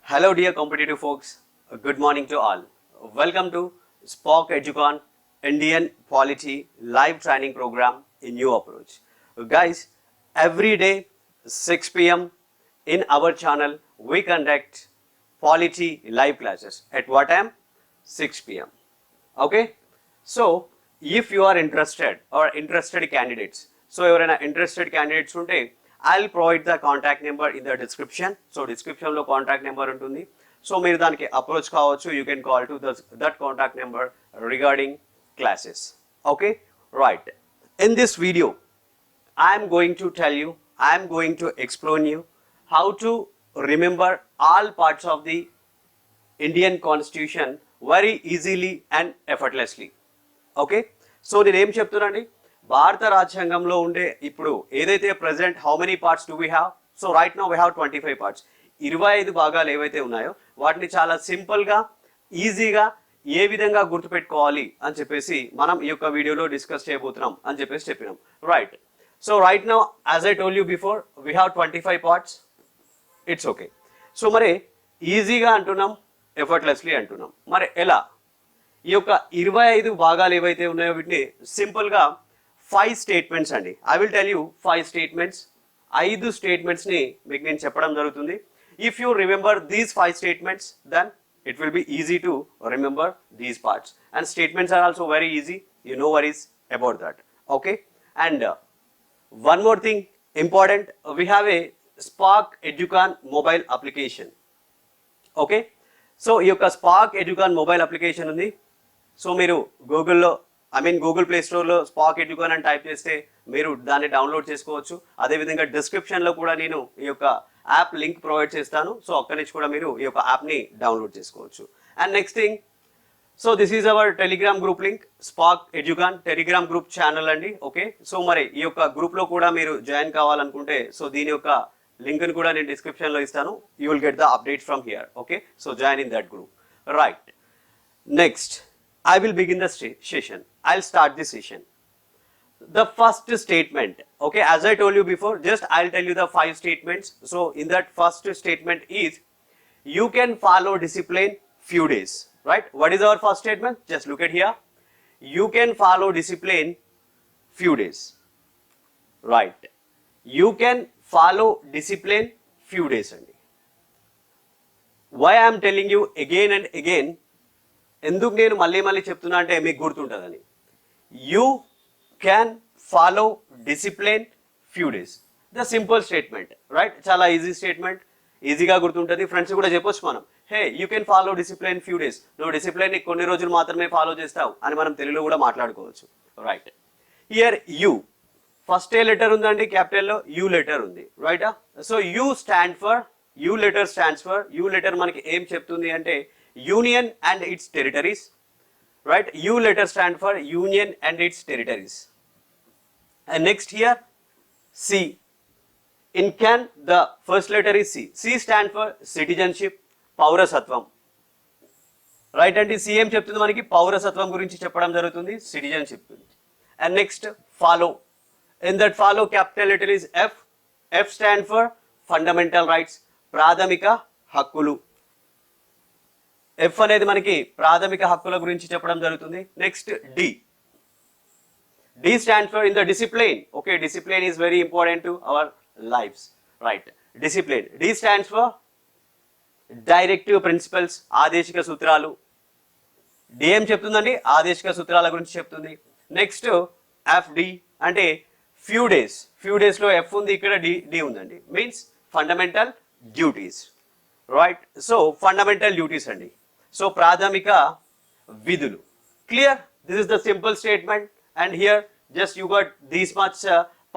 Hello dear competitive folks, good morning to all. Welcome to Spock Educon Indian Polity live training program in new approach. Guys, every day 6 p.m. in our channel we conduct polity live classes. At what time? 6 p.m. Okay? So, if you are interested or interested candidates, so you are interested candidates unte I'll provide the contact number in the description. So description lo contact number untundi. So మీరు దానికి approach కావచ్చు. You can call to that contact number regarding classes. Okay, right. In this video, I am going to tell you, I am going to explain you how to remember all parts of the Indian Constitution very easily and effortlessly. Okay, so నేను ఏం చెప్తున్నానండి, భారత రాజ్యాంగంలో ఉండే ఇప్పుడు ఏదైతే present how many parts do we have? So right now we have 25 parts. 25 భాగాలు ఏవైతే ఉన్నాయో వాటిని చాలా సింపుల్గా ఈజీగా ఏ విధంగా గుర్తుపెట్టుకోవాలి అని చెప్పేసి మనం ఈ యొక్క వీడియోలో డిస్కస్ చేయబోతున్నాం అని చెప్పేసి చెప్పినాం. Right. So right now as I told you before we have 25 parts. It's okay. So మరి ఈజీగా అంటున్నాం, ఎఫర్ట్లెస్లీ అంటున్నాం. మరి ఎలా? ఈ యొక్క 25 భాగాలు ఏవైతే ఉన్నాయో వీటిని సింపుల్గా 5 స్టేట్మెంట్స్ అండి. I will tell you 5 statements. 5 స్టేట్మెంట్స్ని మీకు నేను చెప్పడం జరుగుతుంది. If you remember these 5 statements then it will be easy to remember these parts. And statements are also very easy. You no worries about that. Okay. And one more thing important, we have a Spark Educon mobile application. Okay. So ఈ యొక్క Spark Educon mobile application ఉంది. So మీరు గూగుల్లో Google Play స్టోర్లో spark ఎడ్యుకాన్ అని type చేస్తే మీరు దాన్ని డౌన్లోడ్ చేసుకోవచ్చు. అదేవిధంగా డిస్క్రిప్షన్లో కూడా నేను ఈ యొక్క యాప్ లింక్ ప్రొవైడ్ చేస్తాను. సో అక్కడి నుంచి కూడా మీరు ఈ యొక్క యాప్ని డౌన్లోడ్ చేసుకోవచ్చు. And next thing, so this is our Telegram group link, Spark Educon Telegram group channel అండి. ఓకే. సో మరి ఈ యొక్క గ్రూప్లో కూడా మీరు జాయిన్ కావాలనుకుంటే సో దీని యొక్క లింక్ని కూడా నేను డిస్క్రిప్షన్లో ఇస్తాను. You will get the update from here. Okay. So join in that group. Right. Next, I will begin the session. I'll start the session. The first statement, okay, as I told you before, just I'll tell you the 5 statements. So in that first statement is, you can follow discipline few days, right? What is our first statement? Just look at here. You can follow discipline few days, right? You can follow discipline few days only. Why I am telling you again and again, ఎందుకు నేను మళ్ళీ మళ్ళీ చెప్తున్నా అంటే మీకు గుర్తుంటుందని. You can follow discipline few days. The simple statement, right? చాలా easy statement, ఈజీగా గుర్తుంటుంది. ఫ్రెండ్స్ కూడా చెప్పొచ్చు మనం, hey you can follow discipline few days. నువ్వు డిసిప్లిన్ కొన్ని రోజులు మాత్రమే ఫాలో చేస్తావు అని మనం తెలుగులో కూడా మాట్లాడుకోవచ్చు. Right. Here you first A letter ఉందండి, క్యాపిటల్లో యూ లెటర్ ఉంది, రైటా? So you stand for, you letter stands for, you letter మనకి ఏం చెప్తుంది అంటే Union and its territories, right? U letter stand for Union and its territories. And next here, C. In can, the first letter is C. C stand for citizenship, పౌరసత్వం, right అండి. C ఏం చెప్తుంది మనకి? పౌరసత్వం గురించి చెప్పడం జరుగుతుంది, సిటిజన్షిప్ గురించి. And next, follow. In that follow, capital letter is F. F stand for fundamental rights, ప్రాథమిక హక్కులు. ఎఫ్ అనేది మనకి ప్రాథమిక హక్కుల గురించి చెప్పడం జరుగుతుంది. Next D. D stand for in the discipline. Okay, discipline is very important to our lifes, right? Discipline. D stands for directive principles, ఆదేశిక సూత్రాలు. డి ఏం చెప్తుందండి? ఆదేశిక సూత్రాల గురించి చెప్తుంది. నెక్స్ట్ ఎఫ్ డి అంటే ఫ్యూ డేస్. ఫ్యూ డేస్లో ఎఫ్ ఉంది, ఇక్కడ డి ఉందండి, means fundamental duties, right? So fundamental duties అండి. సో ప్రాథమిక విధులు. Clear? This is the simple statement. And here just you got these much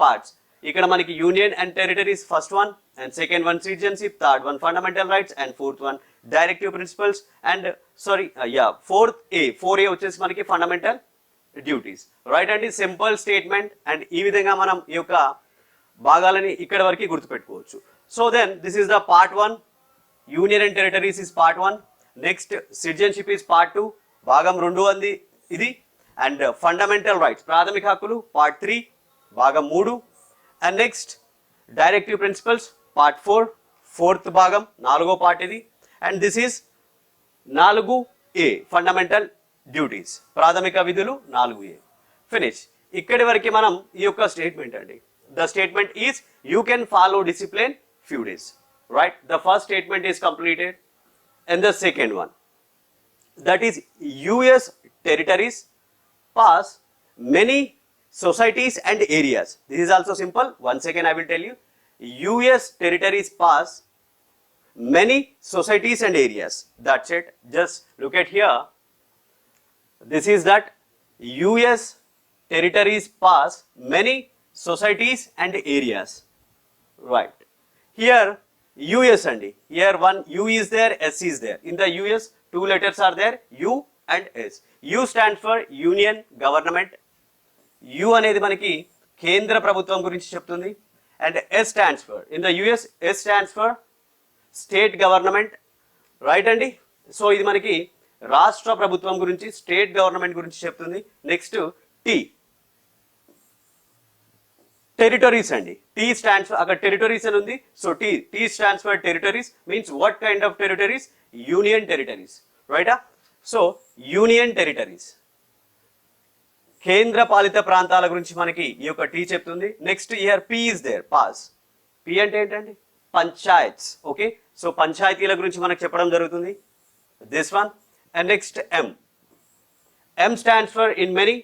parts. ఇక్కడ మనకి union and territories first one, and second one citizenship, third one fundamental rights, and fourth one directive principles, and four A వచ్చేసి మనకి fundamental duties, right అండి? Simple statement. And ఈ విధంగా మనం ఈ యొక్క భాగాలని ఇక్కడ వరకు గుర్తుపెట్టుకోవచ్చు. So then this is the part 1. Union and territories is part 1. Next citizenship is part 2, భాగం 2 అంది ఇది. అండ్ ఫండమెంటల్ రైట్స్, ప్రాథమిక హక్కులు, పార్ట్ 3, భాగం 3. And next directive principles, part 4, 4th భాగం, 4వ పార్ట్ ఇది. And this is 4A fundamental duties, ప్రాథమిక విధులు 4A. ఫినిష్. ఇక్కడి వరకు మనం ఈ యొక్క స్టేట్మెంట్ అండి. The statement is you can follow discipline few days, right? The first statement is completed. And the second one, that is US territories pass many societies and areas. This is also simple. Once again I will tell you, US territories pass many societies and areas. That's it. Just look at here. This is that US territories pass many societies and areas, right? Here US and here one U is there, S is there. In the US, two letters are there, U and S. U stands for Union Government. U అనేది మనకి కేంద్ర ప్రభుత్వం గురించి చెప్తుంది. And S stands for, in the US, S stands for State Government, right అండి? So ఇది మనకి రాష్ట్ర ప్రభుత్వం గురించి, స్టేట్ గవర్నమెంట్ గురించి చెప్తుంది. నెక్స్ట్ T, టెరిటరీస్ అండి. T stands for, అక్కడ టెరిటరీస్ అని ఉంది. So T stands for territories, means what kind of territories? Union territories, right? So Union territories, కేంద్ర పాలిత ప్రాంతాల గురించి మనకి ఈ యొక్క T చెప్తుంది. Next here P is there, pass. P అంటే ఏంటండి? పంచాయత్స్. ఓకే, సో పంచాయతీల గురించి మనకు చెప్పడం జరుగుతుంది. This one. And next M. M stands for in many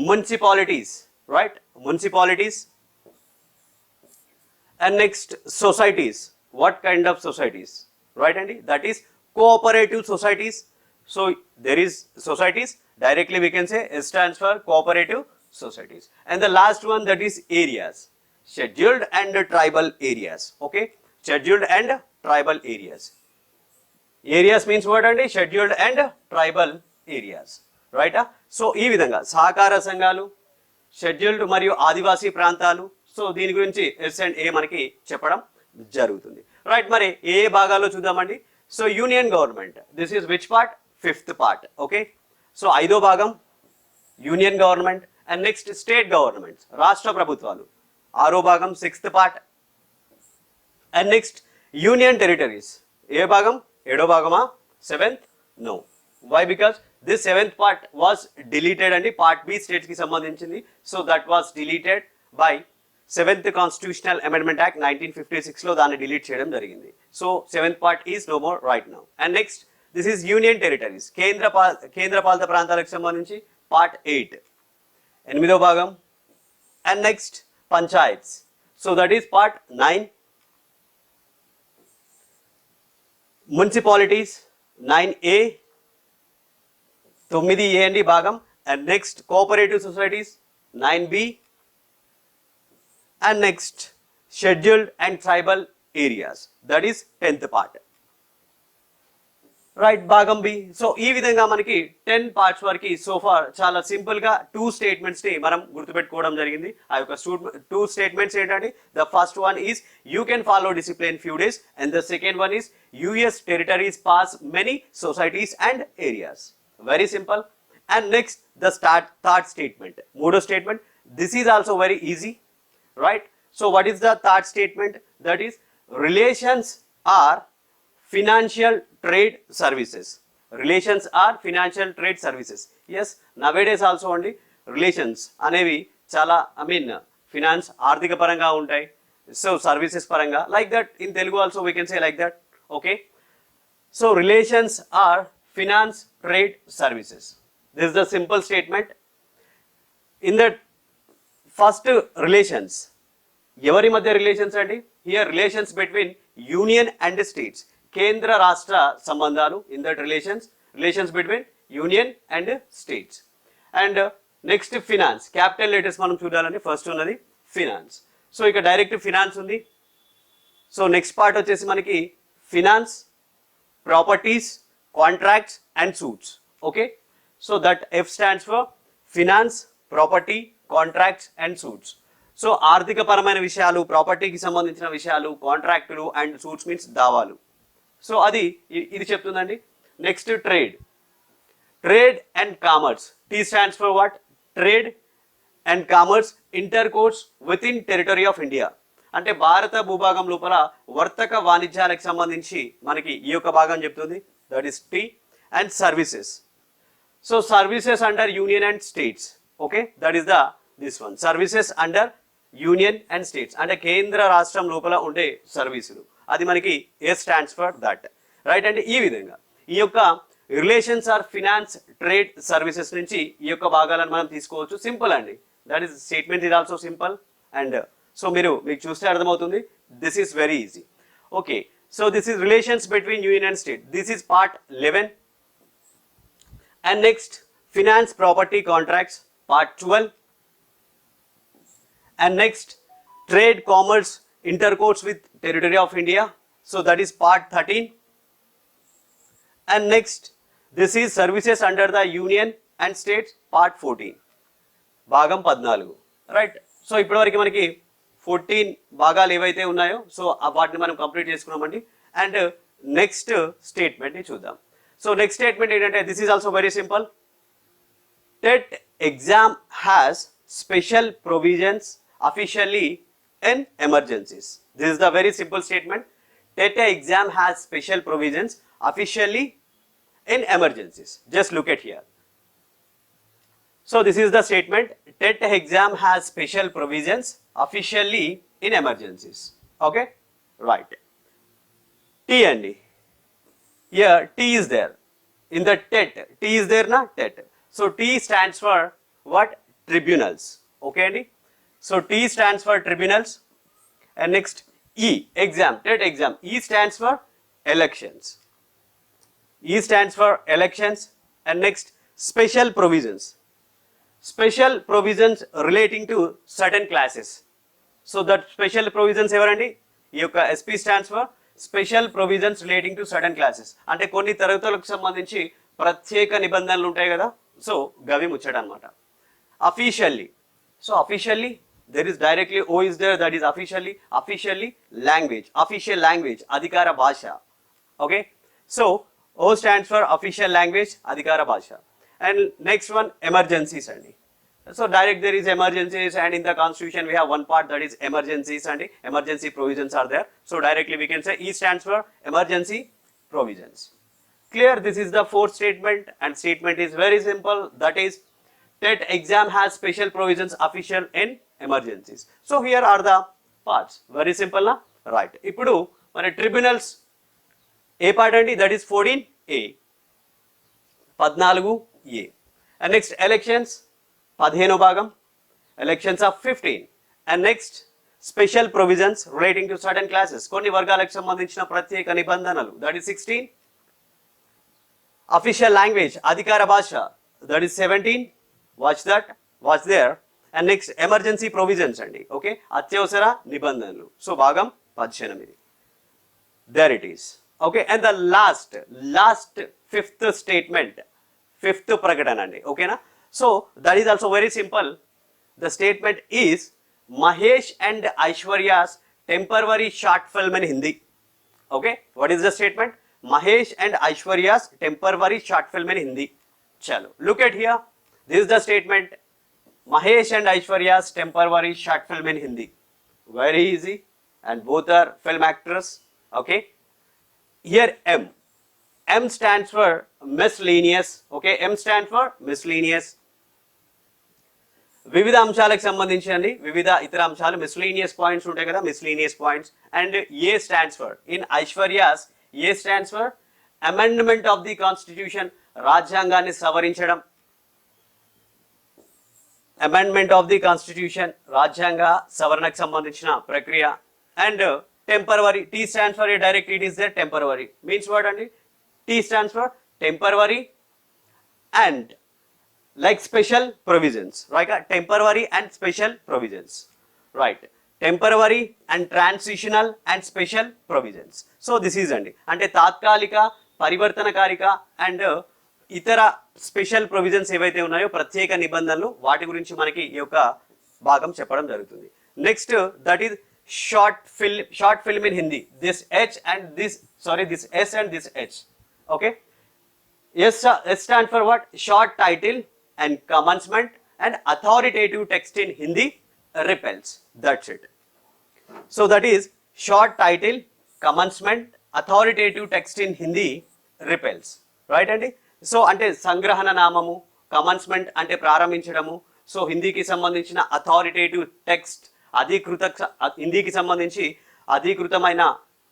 municipalities, right? Municipalities. And next societies. What kind of societies? Right Andy? That is cooperative societies. So there is societies, directly we can say S stands for cooperative societies. And the last one, that is areas. Scheduled and tribal areas. Okay, scheduled and tribal areas. Areas means what Andy? Scheduled and tribal areas, right? So ee vidhanga sahakara సంఘాలు, scheduled మరియు ఆదివాసీ ప్రాంతాలు, so దీని గురించి yes and ఏ మనకి చెప్పడం జరుగుతుంది, right? మరి ఏ భాగాల్లో చూద్దామండి. So union government, this is which part? 5th part. Okay, so 5వ భాగం union government. And next state governments, రాష్ట్ర ప్రభుత్వాలు, 6వ భాగం 6th part. And next union territories, ఏ భాగం? 7వ భాగమా? 7th? No. Why? Because this 7th part was deleted and part B states ki sambandhinchindi, so that was deleted by 7th Constitutional Amendment Act 1956 lo danni delete cheyadam jarigindi. So 7th part is no more right now. And next, this is Union Territories, kendra palita prantalaku sambandhinchi part 8, 8వ భాగం. And next panchayats, so that is part 9. Municipalities 9A, 9A అండి భాగం. And next cooperative societies 9B. And next scheduled and tribal areas, that is 10th part, right? భాగం B. So ఈ విధంగా మనకి 10 parts వరకు so far చాలా simple గా 2 statements ని మనం గుర్తుపెట్టుకోవడం జరిగింది. ఆ యొక్క 2 స్టేట్మెంట్స్ ఏంటంటే, the first one is you can follow discipline few days, and the second one is US territories pass many societies and areas. Very simple. And next, the third statement, మూడో statement. This is also very easy, right? So what is the third statement? That is relations are financial trade services. Relations are financial trade services. Yes, nowadays also only relations అనేవి చాలా finance ఆర్థిక పరంగా ఉంటాయి. So services paranga, like that in Telugu also we can say like that. Okay, so relations are finance trade services. This is the simple statement. In the first relations, evari madhya relations andi? Here relations between union and states, kendra rashtra sambandhalu. In that relations between union and states. And next finance, capital letters manam chudalani. First unnadi finance. So ika direct finance undi. So next part vachesi manaki finance, properties, contracts and suits. Okay, so that F stands for finance, property, contracts and suits. So ఆర్థిక పరమైన విషయాలు, ప్రాపర్టీకి సంబంధించిన విషయాలు, కాంట్రాక్టులు and suits means దావాలు. So అది ఇది చెప్తుందండి. Next trade and commerce, T stands for what? Trade and commerce intercourse within territory of India. అంటే భారత భూభాగం లోపల వర్తక వాణిజ్యాలకు సంబంధించి మనకి ఈ యొక్క భాగం చెప్తుంది, that is T. And services, so services under union and states, okay, that is the this one, services under union and states, అంటే కేంద్ర రాష్ట్రం లోపల ఉండే సర్వీసులు, అది మనకి S stands for that, right. అంటే ఈ విధంగా ఈ యొక్క relations or finance trade services నుంచి ఈ యొక్క భాగాలను మనం తీసుకోవచ్చు. సింపుల్ అండి, that is statement is also simple. And so మీకు చూస్తే అర్థమవుతుంది, this is very easy. Okay, so this is relations between union and state, this is part 11. And next finance property contracts, part 12. And next, trade, commerce, intercourse with territory of India, so that is part 13. And next, this is services under the union and states, part 14, భాగం 14, right. So ఇప్పటివరకు మనకి 14 భాగాలు ఏవైతే ఉన్నాయో so వాటిని మనం complete చేసుకున్నామండి. And next స్టేట్మెంట్ని చూద్దాం. సో నెక్స్ట్ స్టేట్మెంట్ ఏంటంటే, this is also very simple. TET exam has special provisions officially in emergencies. This is the very simple statement. TET exam has special provisions officially in emergencies. Just look at here. So this is the statement. TET exam has special provisions officially in emergencies. Okay, right. T and D. Here T is there in the TET. T is there na TET. So T stands for what? Tribunals. Okay, Andy. So T stands for tribunals. And next E, exam, TET exam. E stands for elections. E stands for elections. And next, special provisions. Special provisions relating to certain classes. So that special provisions evarandi? ఈ యొక్క SP stands for special provisions relating to certain classes. అంటే కొన్ని తరగతులకు సంబంధించి ప్రత్యేక నిబంధనలు ఉంటాయి కదా, సో గవి ముచ్చట అన్నమాట. Officially. So officially, there is directly O is there, that is officially language, official language, adhikara bhasha. Okay, so O stands for official language, adhikara bhasha. And next one, emergencies andi. So direct there is emergencies, and in the constitution we have one part, that is emergencies, and emergency provisions are there. So directly we can say E stands for emergency provisions. Clear? This is the fourth statement, and statement is very simple, that is TET exam has special provisions official in emergencies. So here are the parts. Very simple na? Right. Ippudu mana tribunals A part అండి, that is 14A, 14A. And next elections 15వ భాగం, elections of 15. And next special provisions relating to certain classes, కొన్ని వర్గాలకు సంబంధించిన ప్రత్యేక నిబంధనలు, that is 16. Official language, అధికార భాష, that is 17. Watch that, watch there. And next emergency provisions అండి, ఓకే, అత్యవసర నిబంధనలు, సో భాగం 18. There it is. Okay, and the last fifth statement, fifth ప్రకటన అండి, ఓకేనా. So that is also very simple. The statement is Mahesh and Aishwarya's temporary short film in Hindi. Okay, what is the statement? Mahesh and Aishwarya's temporary short film in Hindi. Chalo, look at here. This is the statement. Mahesh and Aishwarya's temporary short film in Hindi. Very easy, and both are film actors. Okay, here M stands for miscellaneous. Okay, M stands for miscellaneous. వివిధ అంశాలకు సంబంధించి అండి, వివిధ ఇతర అంశాలు, miscellaneous points ఉంటాయి కదా, miscellaneous points. And A stands for, in Aishwarya's A stands for amendment of the constitution, రాజ్యాంగాన్ని సవరించడం. అమెండ్మెంట్ ఆఫ్ ది కాన్స్టిట్యూషన్, రాజ్యాంగ సవరణకు సంబంధించిన ప్రక్రియ. And temporary, T stands for, A direct it is there, temporary means what అండి, T stands for temporary and like special provisions, right? Temporary and special provisions, right? Temporary and transitional and special provisions. So this is ante తాత్కాలిక, పరివర్తనకారిక and ఇతర special provisions ఏవైతే ఉన్నాయో, ప్రత్యేక నిబంధనలు, వాటి గురించి మనకి ఈ యొక్క భాగం చెప్పడం జరుగుతుంది. Next that is short film in Hindi. This H and this, sorry, this S and this H. Okay, S stand for what? Short title and commencement and authoritative text in Hindi repels. That's it. So that is short title, commencement, authoritative text in Hindi repels. Right Andy? So ante sangrahana namamu, commencement ante ప్రారంభించడము, so హిందీకి సంబంధించిన authoritative text హిందీకి సంబంధించి అధికృతమైన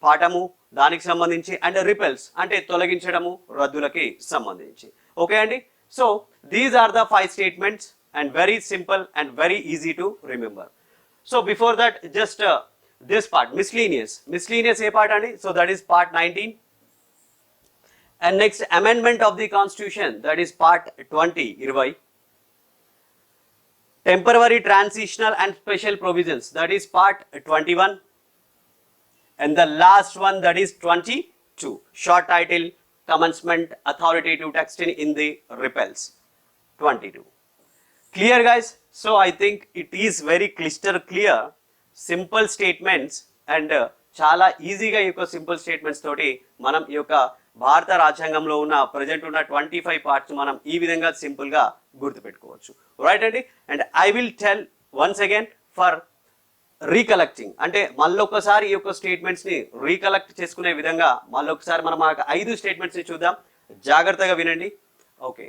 పాఠము దానికి సంబంధించి and repels అంటే తొలగించడము రద్దులకి సంబంధించి. Okay అండి. So these are the 5 statements and very simple and very easy to remember. So before that just this part miscellaneous ఏ పార్ట్ అండి? So that is part 19. And next, amendment of the constitution, that is part 20. Temporary, transitional and special provisions, that is part 21. And the last one, that is 22, short title, commencement, authoritative text in the repels, 22. Clear guys? So I think it is very crystal clear, simple statements and చాలా ఈజీగా ఈ యొక్క simple statements తోటి మనం ఈ యొక్క భారత రాజ్యాంగంలో ఉన్న ప్రజెంట్ ఉన్న 25 పార్ట్స్ మనం ఈ విధంగా సింపుల్ గా గుర్తుపెట్టుకోవచ్చు. రైట్ అండి. And I will tell once again for recollecting, అంటే మళ్ళొకసారి ఈ యొక్క స్టేట్మెంట్స్ ని రీకలెక్ట్ చేసుకునే విధంగా మళ్ళొకసారి మనం ఆ 5 స్టేట్మెంట్స్ ని చూద్దాం. జాగ్రత్తగా వినండి. Okay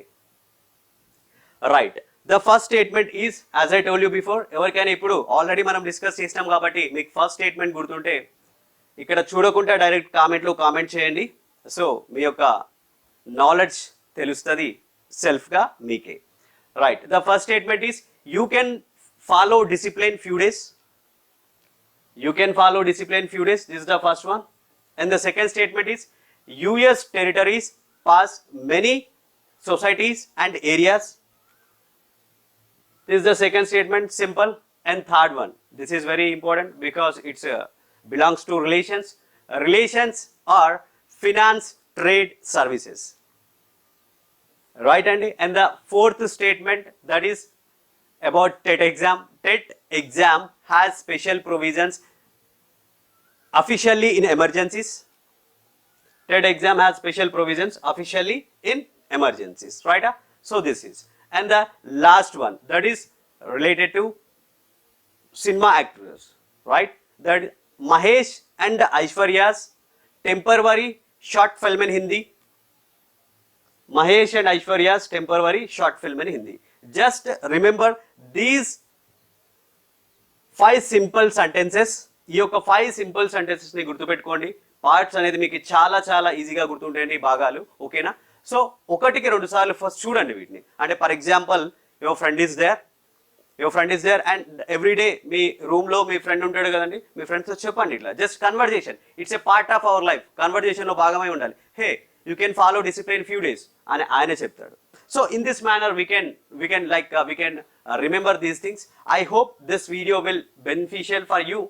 right. The first statement is as I told you before. ఎవరికైనా ఇప్పుడు ఆల్రెడీ మనం డిస్కస్ చేసినాం కాబట్టి మీకు ఫస్ట్ స్టేట్మెంట్ గుర్తుంటే ఇక్కడ చూడకుండా డైరెక్ట్ కామెంట్లో కామెంట్ చేయండి. సో మీ యొక్క నాలెడ్జ్ తెలుస్తుంది సెల్ఫ్గా మీకే. Right. The first statement is you can follow discipline few days. You can follow discipline few days. This is the first one. And the second statement is US territories pass many societies and areas. This is the second statement, simple. And third one, this is very important because it's belongs to relations. Relations are finance, trade, services. Right, Andy? And the fourth statement, that is about TET exam. TET exam has special provisions officially in emergencies. TET exam has special provisions officially in emergencies, right? So this is. And the last one, that is related to cinema actors, right? That Mahesh and Aishwarya's temporary short film in Hindi. Mahesh and Aishwarya's temporary short film in Hindi. Just remember these 5 simple sentences. ఈ యొక్క 5 simple sentences ని గుర్తుపెట్టుకోండి. Parts అనేది మీకు చాలా చాలా ఈజీగా గుర్తుంటాయండి భాగాలు. ఓకేనా? సో ఒకటికి 2 సార్లు ఫస్ట్ చూడండి వీటిని. అంటే for example your friend is there and everyday మీ రూమ్ లో మీ ఫ్రెండ్ ఉంటాడు కదండి, మీ ఫ్రెండ్స్ చెప్పండి ఇట్లా just conversation. It's a part of our life. Conversation లో భాగమై ఉండాలి. Hey you can follow discipline few days అని ఆయనే చెప్తాడు. So in this manner we can remember these things. I hope this video will beneficial for you,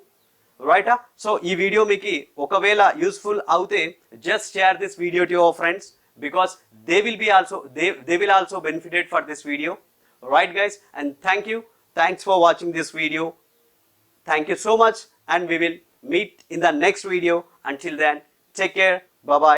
right? So ee video miki okavela useful avute just share this video to your friends because they will also benefited for this video, right guys? And thanks for watching this video. Thank you so much and we will meet in the next video. Until then, take care. Bye bye.